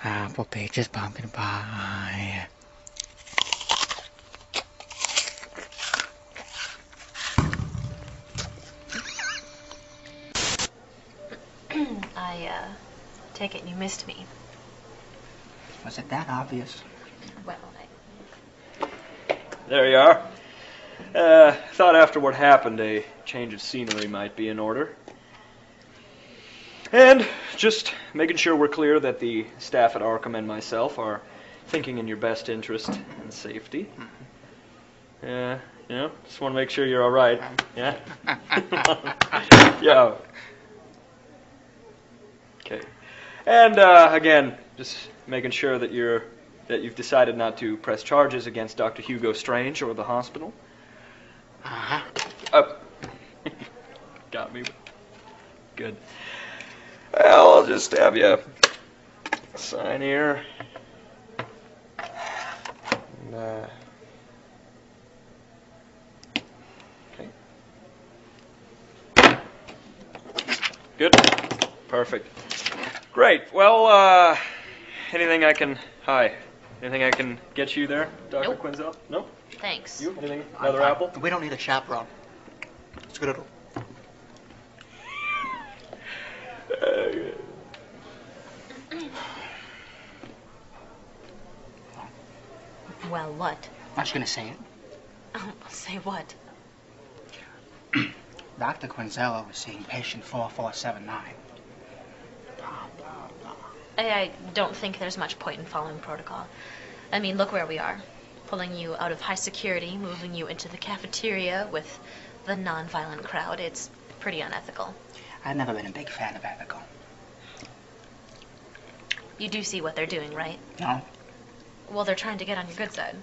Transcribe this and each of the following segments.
Apple peaches, pumpkin pie. I take it you missed me. Was it that obvious? Well, There you are. Thought after what happened, a change of scenery might be in order. And just making sure we're clear that the staff at Arkham and myself are thinking in your best interest and safety. Yeah, just want to make sure you're all right. Yeah? Yeah. Okay. And again, just making sure that you've decided not to press charges against Dr. Hugo Strange or the hospital. Got me. Good. Well, I'll just have you sign here. And, okay. Good. Perfect. Great. Well, anything I can get you there, Dr. Nope. Quinzel? Nope. thanks. You? Anything? Another apple? We don't need a chaperone. It's good. Well, what? I'm just gonna say it. Oh, say what? Dr. Quinzel was seeing patient 4479. I don't think there's much point in following protocol. I mean, look where we are. Pulling you out of high security, moving you into the cafeteria with the non-violent crowd. It's pretty unethical. I've never been a big fan of ethical. You do see what they're doing, right? No, Well, they're trying to get on your good side.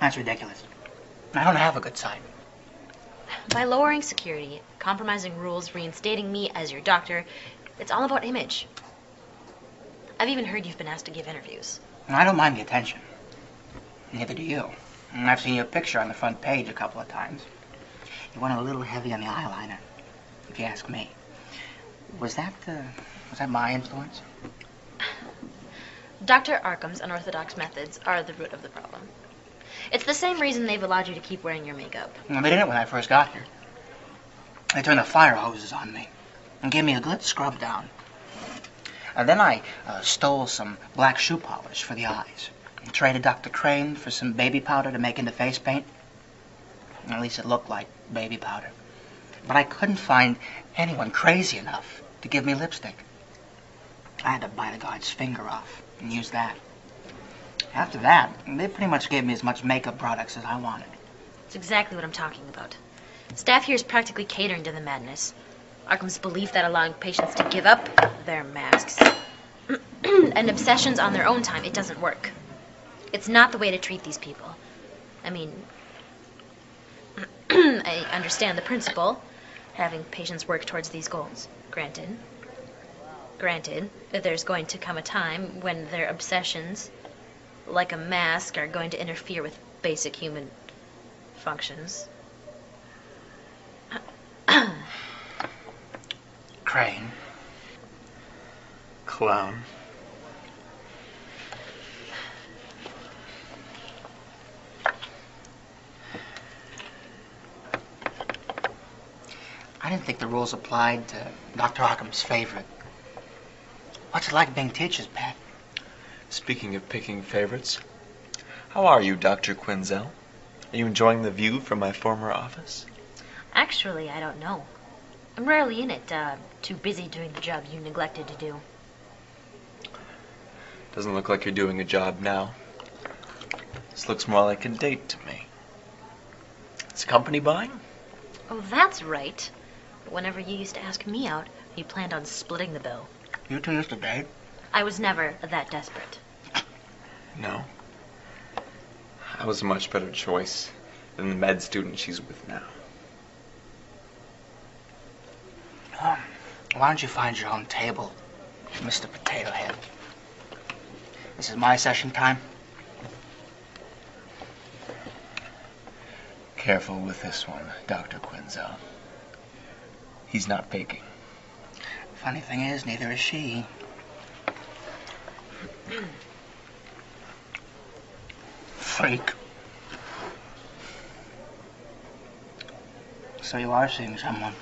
that's ridiculous. I don't have a good side. By lowering security, compromising rules, reinstating me as your doctor, it's all about image. I've even heard you've been asked to give interviews. I don't mind the attention. Neither do you. And I've seen your picture on the front page a couple of times. You went a little heavy on the eyeliner, if you ask me. Was that my influence? Dr. Arkham's unorthodox methods are the root of the problem. It's the same reason they've allowed you to keep wearing your makeup. Well, they didn't when I first got here. They turned the fire hoses on me and gave me a good scrub down. And then I stole some black shoe polish for the eyes. And traded Dr. Crane for some baby powder to make into face paint. At least it looked like baby powder. But I couldn't find anyone crazy enough to give me lipstick. I had to bite a guard's finger off and use that. After that, they pretty much gave me as much makeup products as I wanted. It's exactly what I'm talking about. Staff here is practically catering to the madness. Arkham's belief that allowing patients to give up their masks and obsessions on their own time, it doesn't work. It's not the way to treat these people. I mean, I understand the principle, having patients work towards these goals. Granted, that there's going to come a time when their obsessions, like a mask, are going to interfere with basic human functions. Crane. Clown. I didn't think the rules applied to Dr. Arkham's favorite. What's it like being teacher's pet? Speaking of picking favorites, how are you, Dr. Quinzel? Are you enjoying the view from my former office? Actually, I don't know. I'm rarely in it, too busy doing the job you neglected to do. Doesn't look like you're doing a job now. This looks more like a date to me. Is the company buying? Oh, that's right. But whenever you used to ask me out, you planned on splitting the bill. You two used to date? I was never that desperate. No. I was a much better choice than the med student she's with now. Why don't you find your own table, Mr. Potato Head? This is my session time. Careful with this one, Dr. Quinzel. He's not faking. Funny thing is, neither is she. Freak. So you are seeing someone.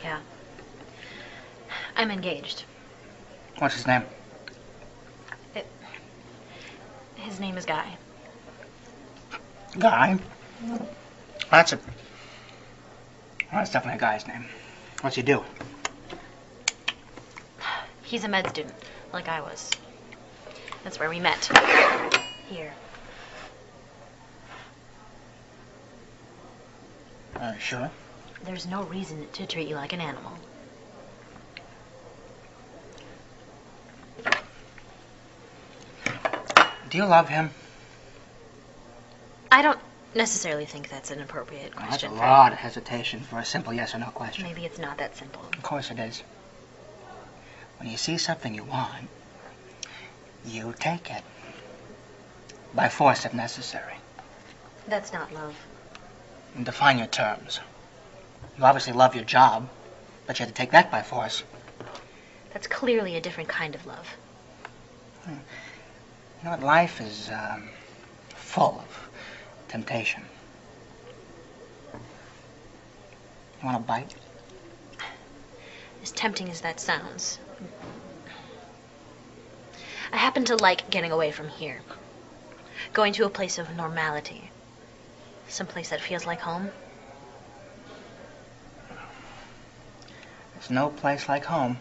Yeah. I'm engaged. What's his name? His name is Guy. Guy? That's definitely a guy's name. What's he do? He's a med student, like I was. That's where we met. Here. Sure. There's no reason to treat you like an animal. Do you love him? I don't necessarily think that's an appropriate That's question. a lot of hesitation for a simple yes or no question. Maybe it's not that simple. Of course it is. When you see something you want, you take it. By force if necessary. That's not love. And define your terms. You obviously love your job, but you had to take that by force. That's clearly a different kind of love. You know what? Life is full of temptation. You want a bite? As tempting as that sounds, I happen to like getting away from here. Going to a place of normality. Someplace that feels like home. There's no place like home.